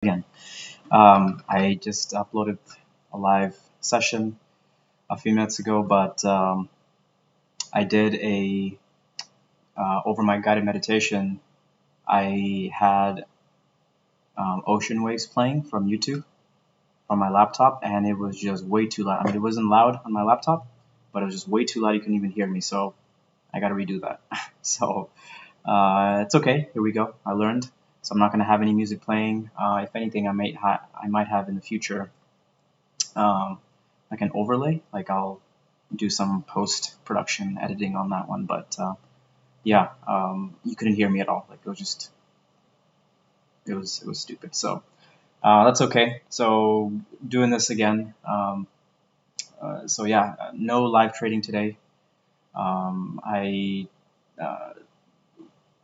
Again. I just uploaded a live session a few minutes ago, but I did over my guided meditation. I had ocean waves playing from YouTube on my laptop, and it was just way too loud. I mean, it wasn't loud on my laptop, but it was just way too loud. You couldn't even hear me, so I got to redo that. So it's okay. Here we go. I learned. So I'm not going to have any music playing. If anything, I might have in the future um, like an overlay. Like I'll do some post production editing on that one. But yeah, you couldn't hear me at all. Like it was stupid. So that's okay. So doing this again. So yeah, no live trading today. I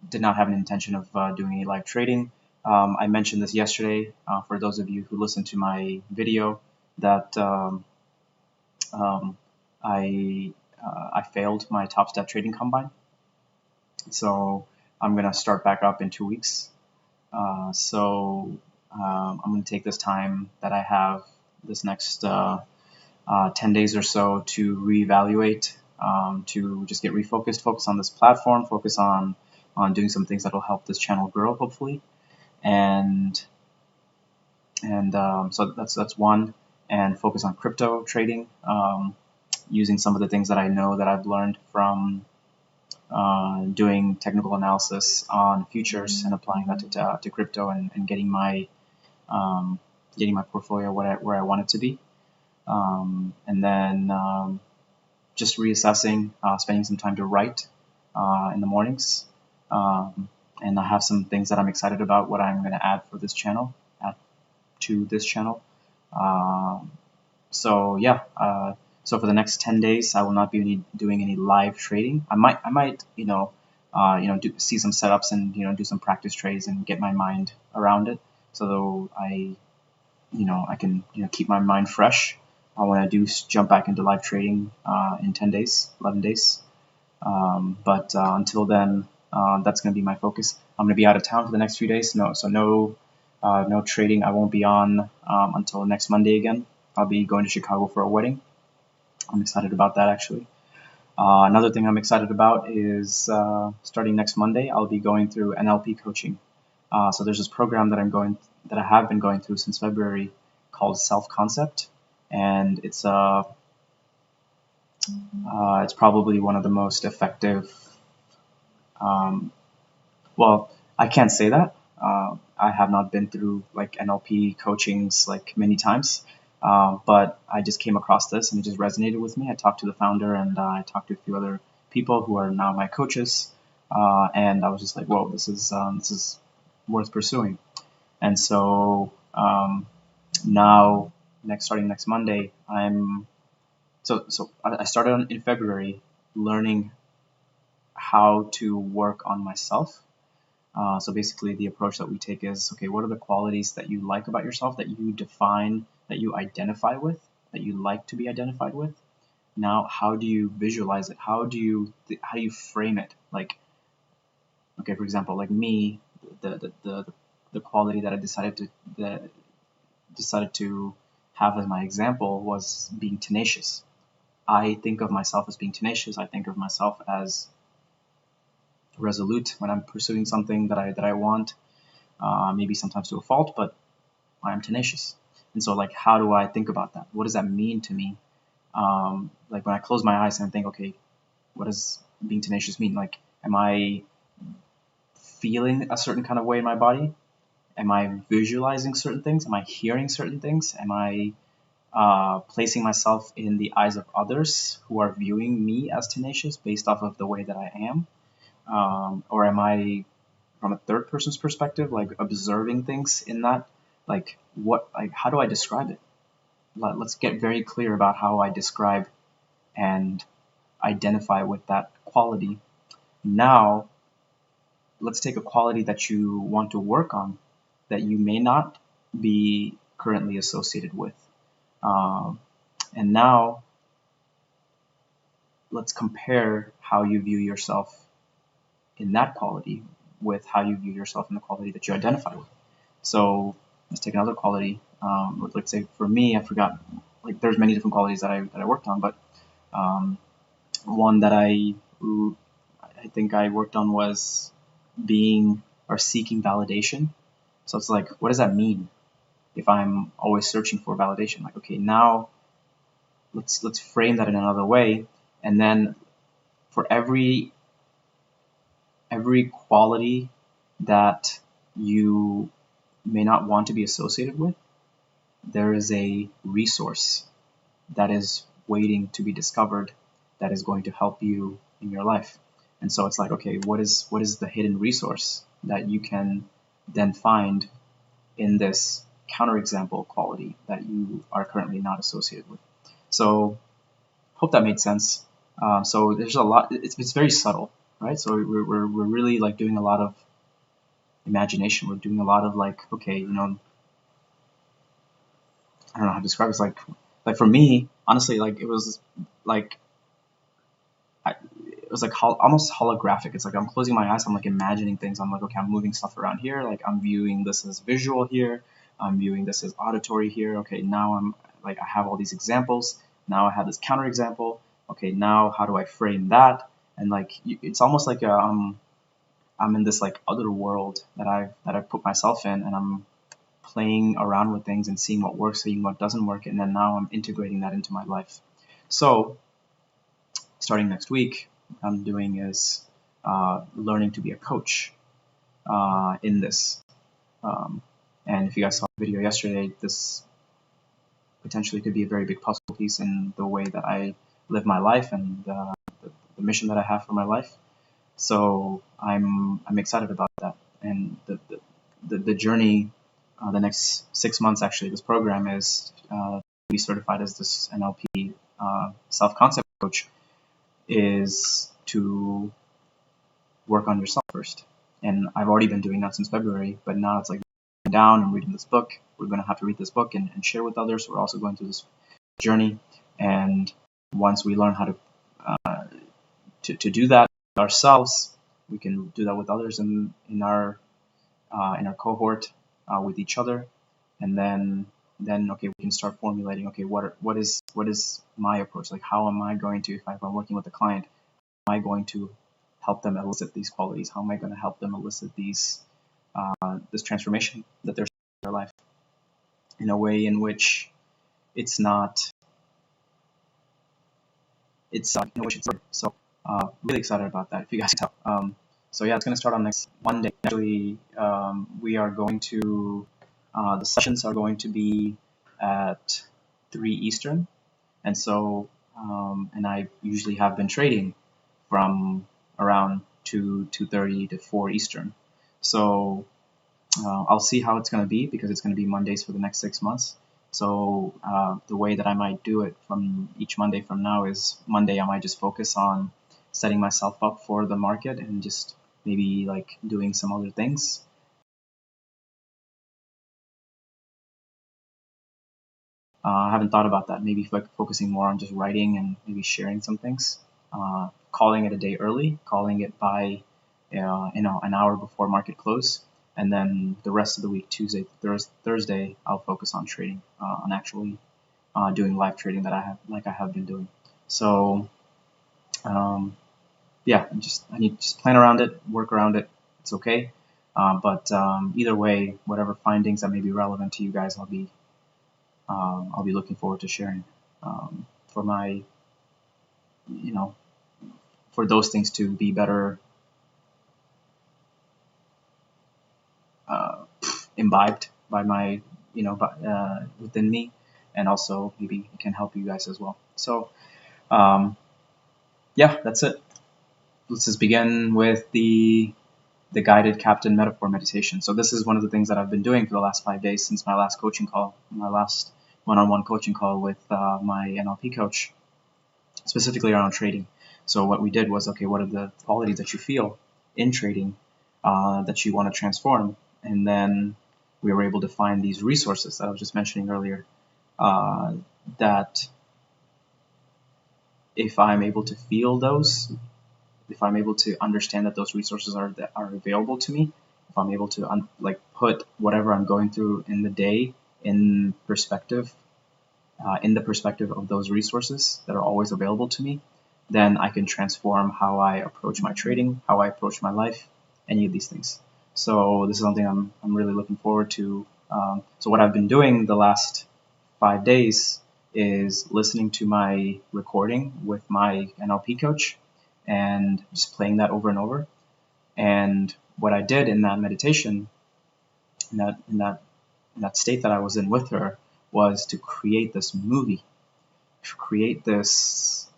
did not have an intention of doing any live trading. I mentioned this yesterday for those of you who listened to my video that um, I failed my Top Step Trading Combine. So I'm gonna start back up in 2 weeks. I'm gonna take this time that I have this next 10 days or so to reevaluate, to just get refocused, focus on this platform, focus on doing some things that will help this channel grow, hopefully. And so that's one. And focus on crypto trading, using some of the things that I know that I've learned from doing technical analysis on futures and applying that to crypto and getting my portfolio where I want it to be. And then just reassessing, spending some time to write in the mornings. And I have some things that I'm excited about, what I'm going to add for this channel, add to this channel. So yeah, so for the next 10 days, I will not be doing any live trading. I might, see some setups and do some practice trades and get my mind around it, so I can keep my mind fresh when I do jump back into live trading in 10 days, 11 days. But until then, that's going to be my focus. I'm going to be out of town for the next few days. No trading. I won't be on until next Monday again. I'll be going to Chicago for a wedding. I'm excited about that, actually. Another thing I'm excited about is starting next Monday, I'll be going through NLP coaching. So there's this program that I have been going through since February called Self Concept, and it's probably one of the most effective. Well, I can't say that. I have not been through like NLP coachings like many times, but I just came across this and it just resonated with me. I talked to the founder and I talked to a few other people who are now my coaches, and I was just like, whoa, this is worth pursuing. And so now, starting next Monday, I started in February learning how to work on myself. So basically, the approach that we take is, okay, what are the qualities that you like about yourself, that you define, that you identify with, that you like to be identified with? Now, how do you visualize it? How do you frame it? Like, okay, for example, like me, the quality that I decided to have as my example was being tenacious. I think of myself as being tenacious. I think of myself as resolute when I'm pursuing something that I want, maybe sometimes to a fault, but I'm tenacious. And so, like, how do I think about that? What does that mean to me? Like when I close my eyes and I think, okay, what does being tenacious mean? Like, am I feeling a certain kind of way in my body? Am I visualizing certain things? Am I hearing certain things? Am I placing myself in the eyes of others who are viewing me as tenacious based off of the way that I am? Or am I from a third person's perspective, like observing things in that? Like how do I describe it? Let's get very clear about how I describe and identify with that quality. Now, let's take a quality that you want to work on that you may not be currently associated with. And now, let's compare how you view yourself in that quality with how you view yourself in the quality that you identify with. So let's take another quality. Let's say for me, I forgot, like there's many different qualities that I worked on, but um, one that I think I worked on was being or seeking validation. So it's like, what does that mean if I'm always searching for validation? Like, okay, now let's frame that in another way, and then for every quality that you may not want to be associated with, there is a resource that is waiting to be discovered that is going to help you in your life. And so it's like, okay, what is the hidden resource that you can then find in this counterexample quality that you are currently not associated with? So hope that made sense. So there's a lot. It's very subtle, right? So we're really like doing a lot of imagination. We're doing a lot of like, okay, I don't know how to describe it. It's like for me, honestly, like it was like it was like almost holographic. It's like I'm closing my eyes, I'm like imagining things. I'm like, okay, I'm moving stuff around here. Like I'm viewing this as visual here. I'm viewing this as auditory here. Okay, now I'm like I have all these examples. Now I have this counterexample. Okay, now how do I frame that? And like it's almost like I'm in this like other world that I've put myself in, and I'm playing around with things and seeing what works, seeing what doesn't work, and then now I'm integrating that into my life. So starting next week, what I'm doing is learning to be a coach in this. And if you guys saw the video yesterday, this potentially could be a very big puzzle piece in the way that I live my life and the mission that I have for my life. So I'm excited about that, and the journey. The next 6 months, actually, this program is to be certified as this NLP self-concept coach, is to work on yourself first. And I've already been doing that since February, but now it's like down and reading this book. We're going to have to read this book and share with others. We're also going through this journey, and once we learn how to do that ourselves, we can do that with others in our cohort, with each other, and then okay, we can start formulating, okay, what is my approach? Like, how am I going to, if I'm working with a client, am I going to help them elicit these qualities? How am I going to help them elicit this transformation that they're in their life in a way in which it's not it's in which it's so really excited about that, if you guys can tell. So yeah, it's going to start on next Monday. Actually, we are going to the sessions are going to be at 3 Eastern, and so and I usually have been trading from around 2:30 to 4 Eastern. So I'll see how it's going to be, because it's going to be Mondays for the next 6 months. So the way that I might do it from each Monday from now is Monday I might just focus on setting myself up for the market and just maybe like doing some other things. I haven't thought about that. Maybe focusing more on just writing and maybe sharing some things. Calling it a day early, calling it by an hour before market close, and then the rest of the week, Tuesday, Thursday, I'll focus on trading, on actually doing live trading that I have been doing. So yeah, I need to just plan around it, work around it. It's okay. But either way, whatever findings that may be relevant to you guys, I'll be looking forward to sharing, for my, for those things to be better imbibed by my, within me, and also maybe it can help you guys as well. So yeah, that's it. Let's just begin with the guided captain metaphor meditation. So this is one of the things that I've been doing for the last 5 days since my last coaching call, my last one-on-one coaching call with my NLP coach, specifically around trading. So what we did was, okay, what are the qualities that you feel in trading that you want to transform? And then we were able to find these resources that I was just mentioning earlier, that if I'm able to feel those, if I'm able to understand that those resources are available to me, if I'm able to like put whatever I'm going through in the day in perspective, in the perspective of those resources that are always available to me, then I can transform how I approach my trading, how I approach my life, any of these things. So this is something I'm really looking forward to. So what I've been doing the last 5 days is listening to my recording with my NLP coach and just playing that over and over. And what I did in that meditation, in that state that I was in with her, was to create this movie, to create this,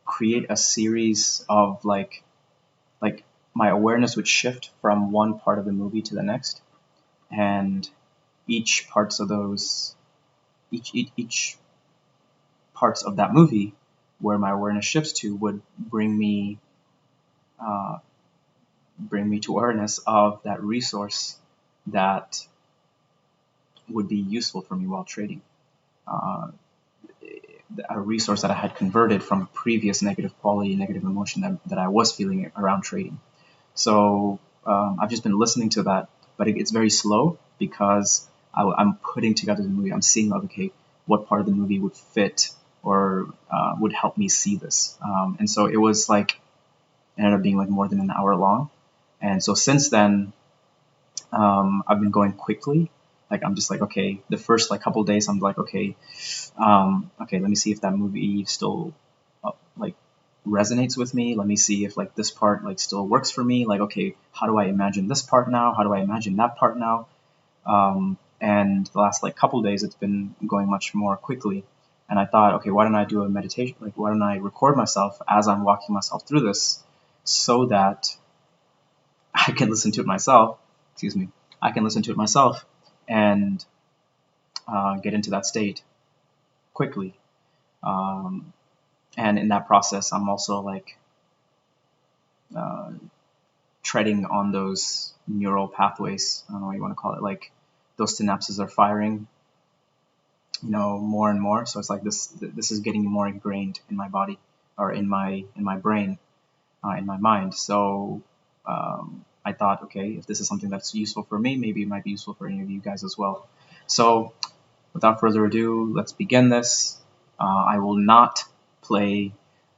create a series of like my awareness would shift from one part of the movie to the next, and each parts of those, each parts of that movie where my awareness shifts to would bring me to awareness of that resource that would be useful for me while trading. A resource that I had converted from previous negative quality, negative emotion that I was feeling around trading. So I've just been listening to that, but it's very slow because I'm putting together the movie. I'm seeing, okay, what part of the movie would fit or would help me see this. And so it was like, it ended up being like more than an hour long. And so since then, I've been going quickly. Like I'm just like, okay, the first like couple days, I'm like, okay, let me see if that movie still like resonates with me. Let me see if like this part like still works for me. Like, okay, how do I imagine this part now? How do I imagine that part now? And the last like couple days, it's been going much more quickly. And I thought, okay, why don't I do a meditation? Like, why don't I record myself as I'm walking myself through this, so that I can listen to it myself. Excuse me. I can listen to it myself and get into that state quickly. And in that process, I'm also like treading on those neural pathways. I don't know what you want to call it. Like those synapses are firing, more and more. So it's like this is getting more ingrained in my body, or in my brain, in my mind. So I thought, okay, if this is something that's useful for me, maybe it might be useful for any of you guys as well. So without further ado, let's begin this. I will not play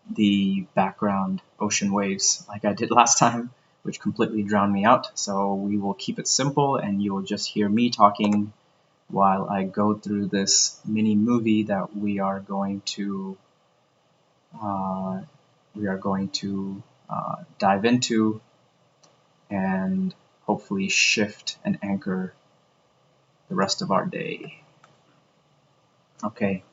the background ocean waves like I did last time, which completely drowned me out. So we will keep it simple, and you will just hear me talking while I go through this mini movie that we are going to dive into, and hopefully shift and anchor the rest of our day. Okay.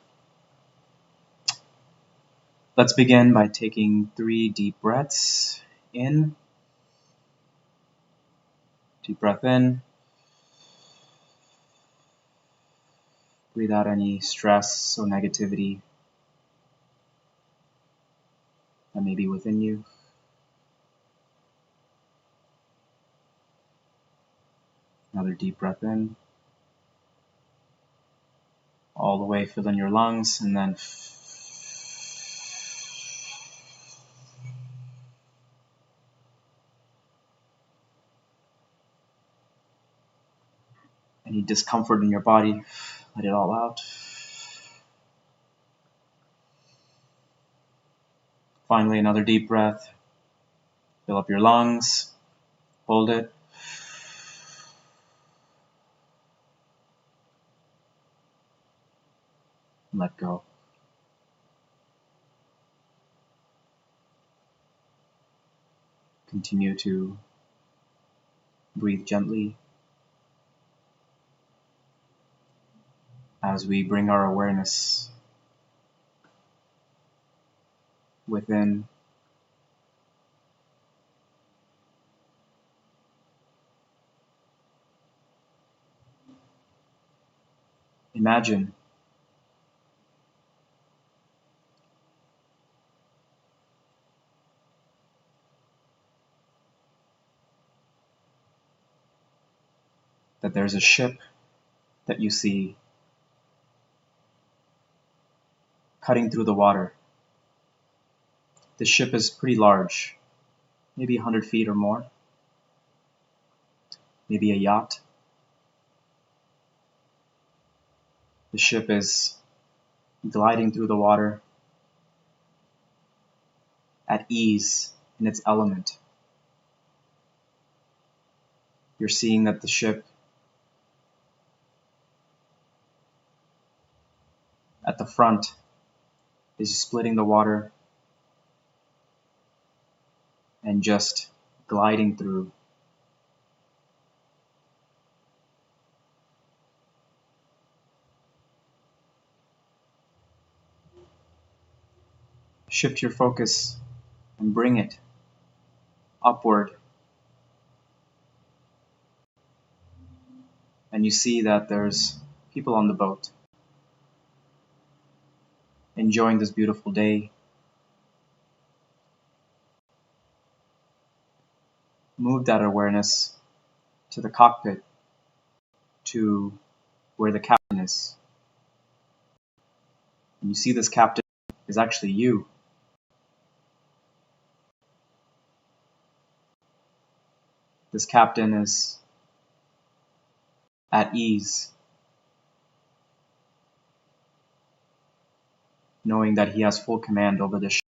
Let's begin by taking 3 deep breaths in. Deep breath in. Breathe out any stress or negativity that may be within you. Another deep breath in. All the way filling your lungs, and then any discomfort in your body, let it all out. Finally, another deep breath. Fill up your lungs. Hold it. Let go. Continue to breathe gently as we bring our awareness within. Imagine that there's a ship that you see cutting through the water. The ship is pretty large. maybe 100 feet or more, maybe a yacht. The ship is gliding through the water at ease in its element. You're seeing that the ship at the front is splitting the water and just gliding through. Shift your focus and bring it upward. And you see that there's people on the boat enjoying this beautiful day. Move that awareness to the cockpit, to where the captain is. And you see this captain is actually you. This captain is at ease, knowing that he has full command over the ship.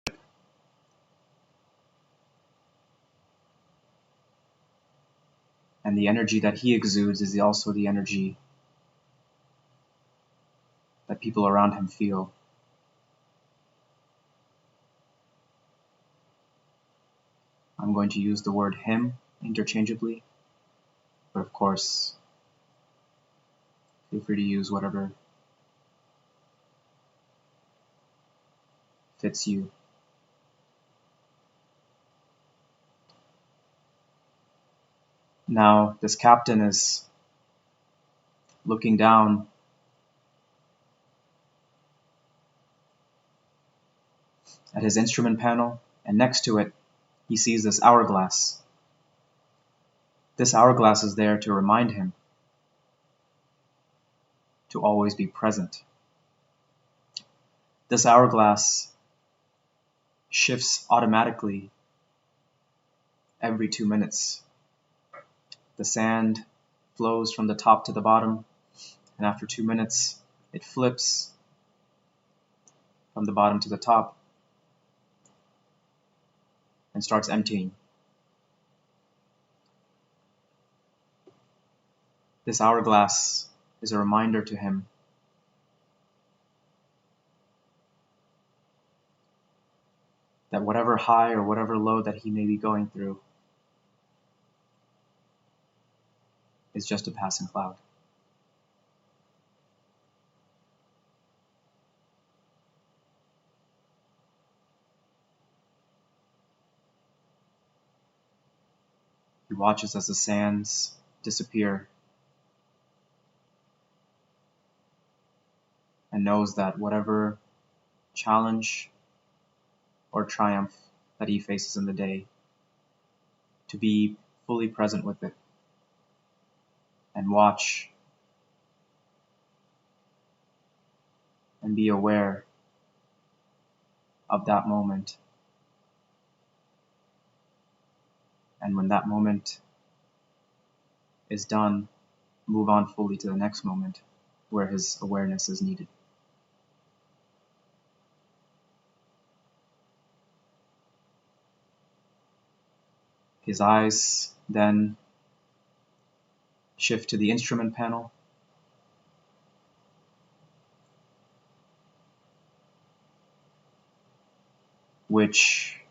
And the energy that he exudes is also the energy that people around him feel. I'm going to use the word him interchangeably, but of course, feel free to use whatever fits you. Now, this captain is looking down at his instrument panel, and next to it, he sees this hourglass. This hourglass is there to remind him to always be present. This hourglass shifts automatically every 2 minutes. The sand flows from the top to the bottom, and after 2 minutes, it flips from the bottom to the top and starts emptying. This hourglass is a reminder to him that whatever high or whatever low that he may be going through is just a passing cloud. He watches as the sands disappear and knows that whatever challenge or triumph that he faces in the day, to be fully present with it and watch and be aware of that moment. And when that moment is done, move on fully to the next moment where his awareness is needed. His eyes then shift to the instrument panel, which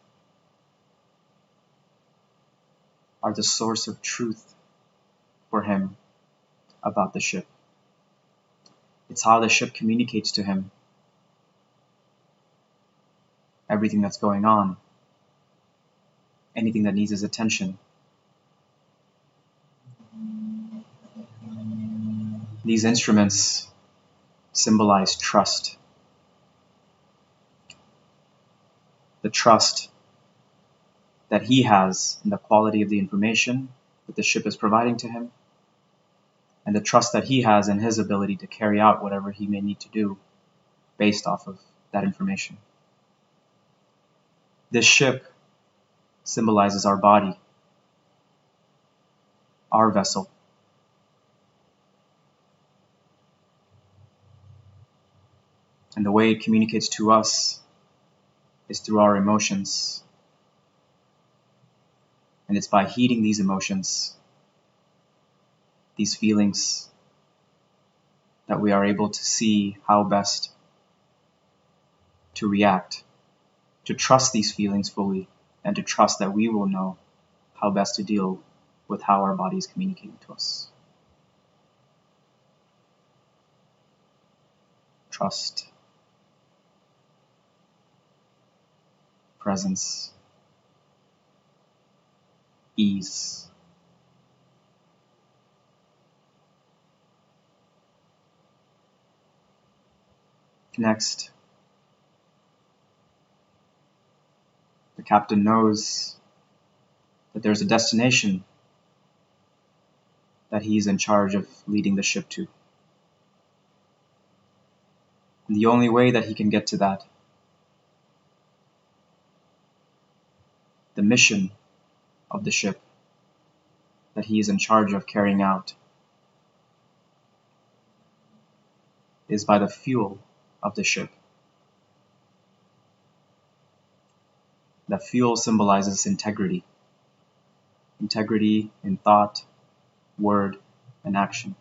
are the source of truth for him about the ship. It's how the ship communicates to him everything that's going on, anything that needs his attention. These instruments symbolize trust. The trust that he has in the quality of the information that the ship is providing to him, and the trust that he has in his ability to carry out whatever he may need to do based off of that information. This ship symbolizes our body, our vessel. And the way it communicates to us is through our emotions. And it's by heeding these emotions, these feelings, that we are able to see how best to react, to trust these feelings fully, and to trust that we will know how best to deal with how our body is communicating to us. Trust, presence, ease. Next, the captain knows that there's a destination that he's in charge of leading the ship to. And the only way that he can get to that, the mission of the ship that he is in charge of carrying out, is by the fuel of the ship. That fuel symbolizes integrity. Integrity in thought, word, and action.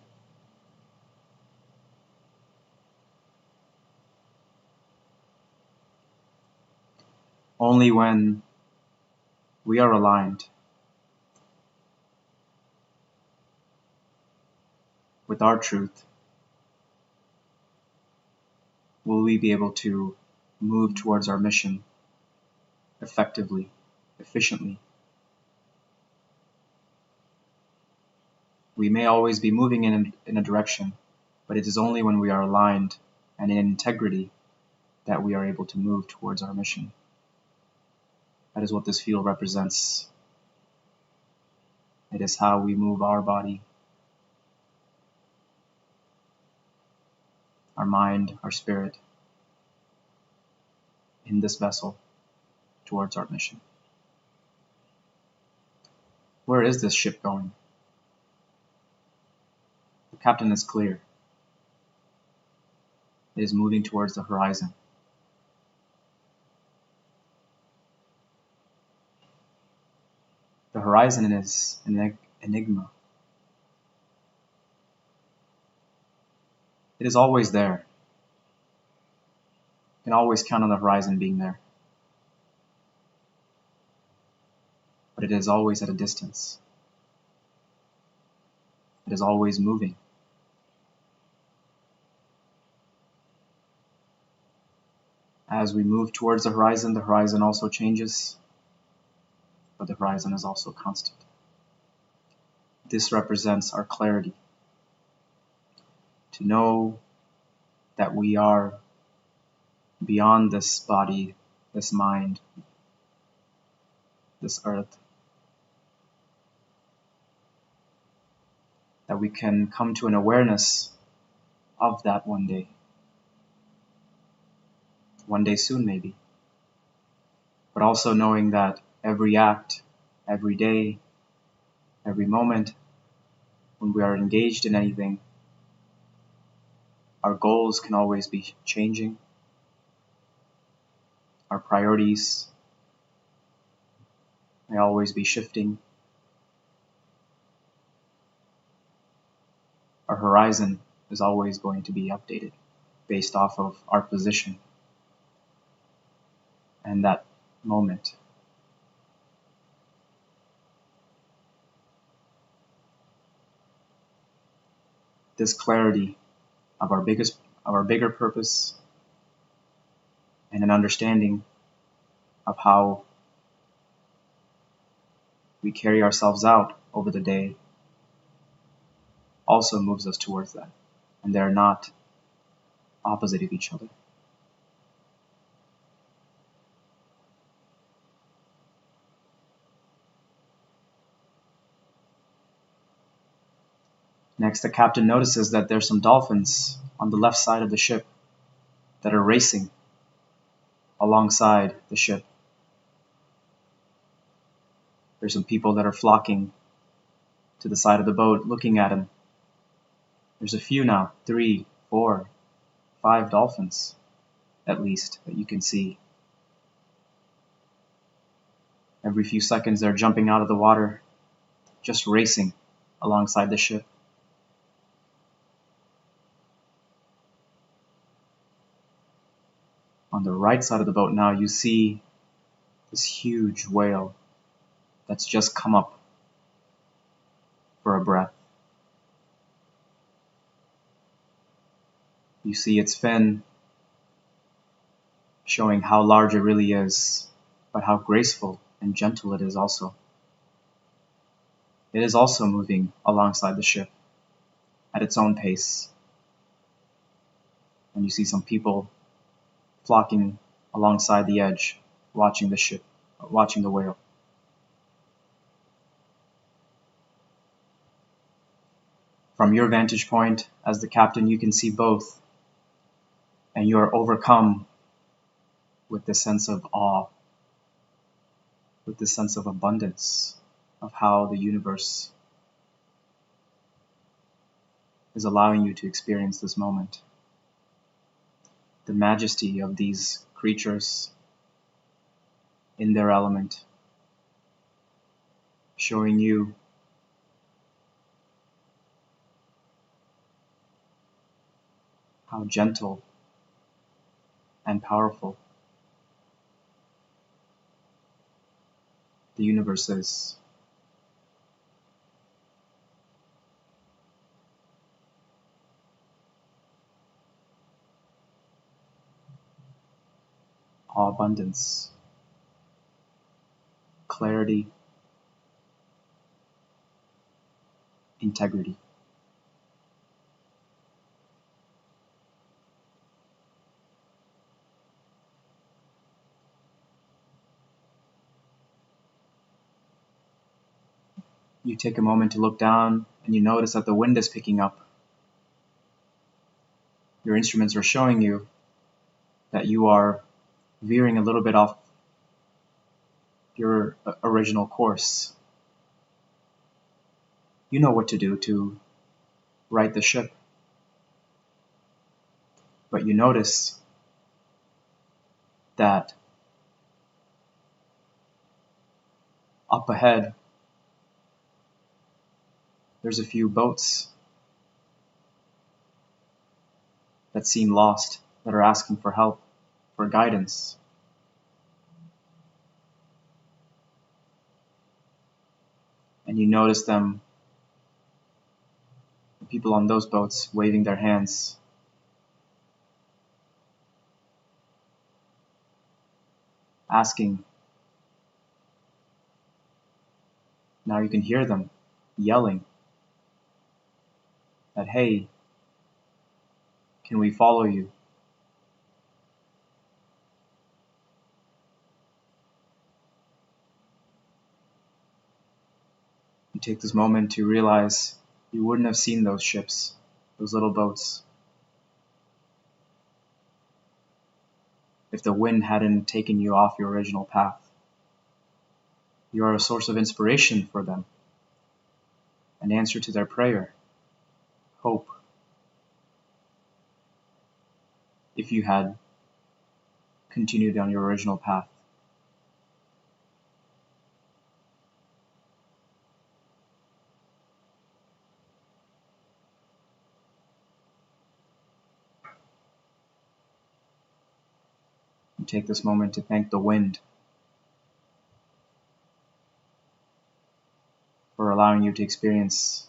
Only when we are aligned with our truth will we be able to move towards our mission effectively, efficiently. We may always be moving in a direction, but it is only when we are aligned and in integrity that we are able to move towards our mission. That is what this field represents. It is how we move our body, our mind, our spirit in this vessel towards our mission. Where is this ship going? The captain is clear. It is moving towards the horizon. The horizon is an enigma. It is always there. You can always count on the horizon being there. But it is always at a distance. It is always moving. As we move towards the horizon also changes, but the horizon is also constant. This represents our clarity. To know that we are beyond this body, this mind, this earth. That we can come to an awareness of that one day. One day soon, maybe. But also knowing that every act, every day, every moment, when we are engaged in anything, our goals can always be changing. Our priorities may always be shifting. Our horizon is always going to be updated based off of our position and that moment. This clarity of our bigger purpose and an understanding of how we carry ourselves out over the day also moves us towards that. And they're not opposite of each other. Next, the captain notices that there's some dolphins on the left side of the ship that are racing alongside the ship. There's some people that are flocking to the side of the boat looking at him. There's a few now, 3, 4, 5 dolphins at least that you can see. Every few seconds they're jumping out of the water, just racing alongside the ship. On the right side of the boat now you see this huge whale that's just come up for a breath. You see its fin showing how large it really is, but how graceful and gentle it is also. It is also moving alongside the ship at its own pace. And you see some people flocking alongside the edge, watching the ship, watching the whale. From your vantage point as the captain, you can see both, and you are overcome with this sense of awe, with this sense of abundance of how the universe is allowing you to experience this moment. The majesty of these creatures in their element, showing you how gentle and powerful the universe is. All abundance, clarity, integrity. You take a moment to look down and you notice that the wind is picking up. Your instruments are showing you that you are veering a little bit off your original course. You know what to do to right the ship. But you notice that up ahead, there's a few boats that seem lost, that are asking for help, for guidance. And you notice them, the people on those boats, waving their hands, asking. Now you can hear them yelling that, hey, can we follow you? You take this moment to realize you wouldn't have seen those ships, those little boats, if the wind hadn't taken you off your original path. You are a source of inspiration for them, an answer to their prayer, hope. If you had continued on your original path. You take this moment to thank the wind for allowing you to experience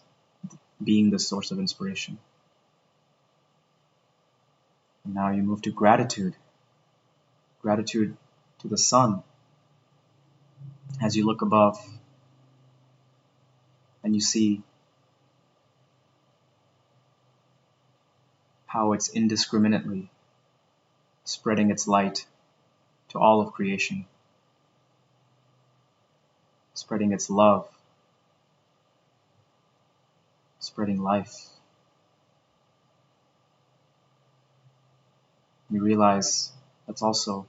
being the source of inspiration. And now you move to gratitude. Gratitude to the sun. As you look above and you see how it's indiscriminately spreading its light to all of creation, spreading its love, spreading life. You realize that's also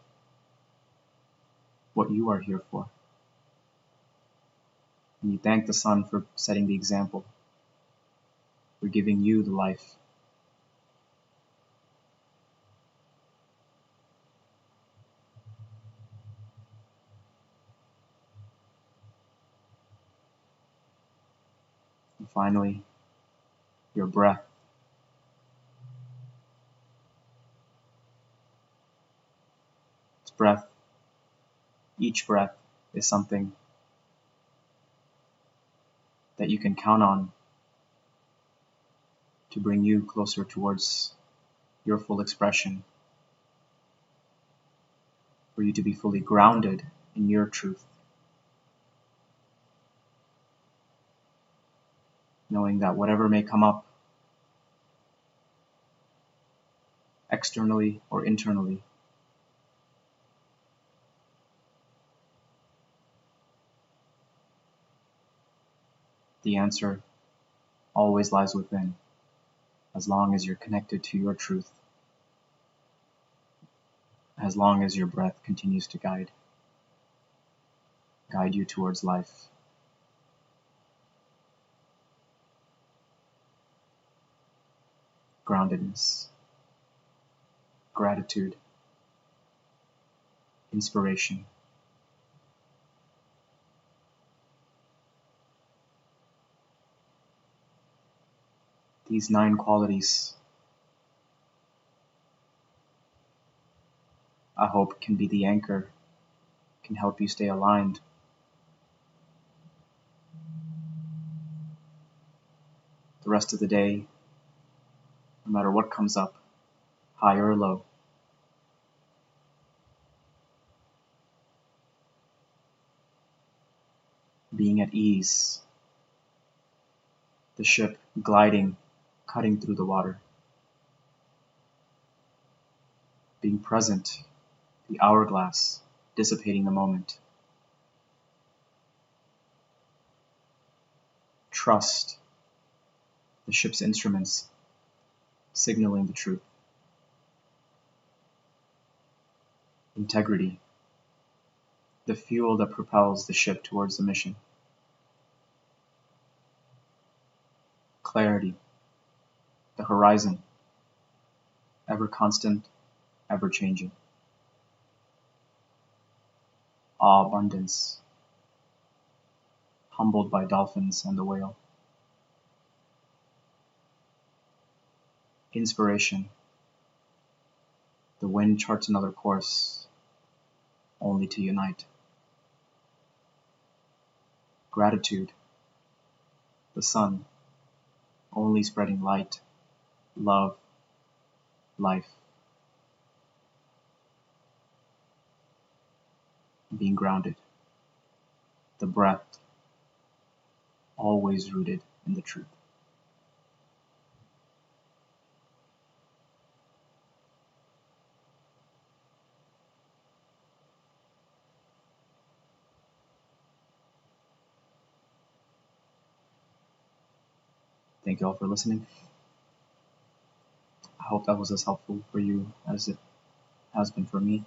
what you are here for. And you thank the sun for setting the example, for giving you the life. And finally, your breath. It's breath. Each breath is something that you can count on to bring you closer towards your full expression, for you to be fully grounded in your truth, knowing that whatever may come up externally or internally, the answer always lies within, as long as you're connected to your truth, as long as your breath continues to guide you towards life. Groundedness, gratitude, inspiration. These 9 qualities, I hope, can be the anchor, can help you stay aligned. The rest of the day, no matter what comes up, high or low. Being at ease, the ship gliding, cutting through the water. Being present, the hourglass, dissipating the moment. Trust, the ship's instruments, signaling the truth. Integrity, the fuel that propels the ship towards the mission. Clarity, the horizon, ever constant, ever changing. Awe, abundance, humbled by dolphins and the whale. Inspiration, the wind charts another course, only to unite. Gratitude, the sun, only spreading light, love, life. Being grounded, the breath, always rooted in the truth. Thank you all for listening. I hope that was as helpful for you as it has been for me.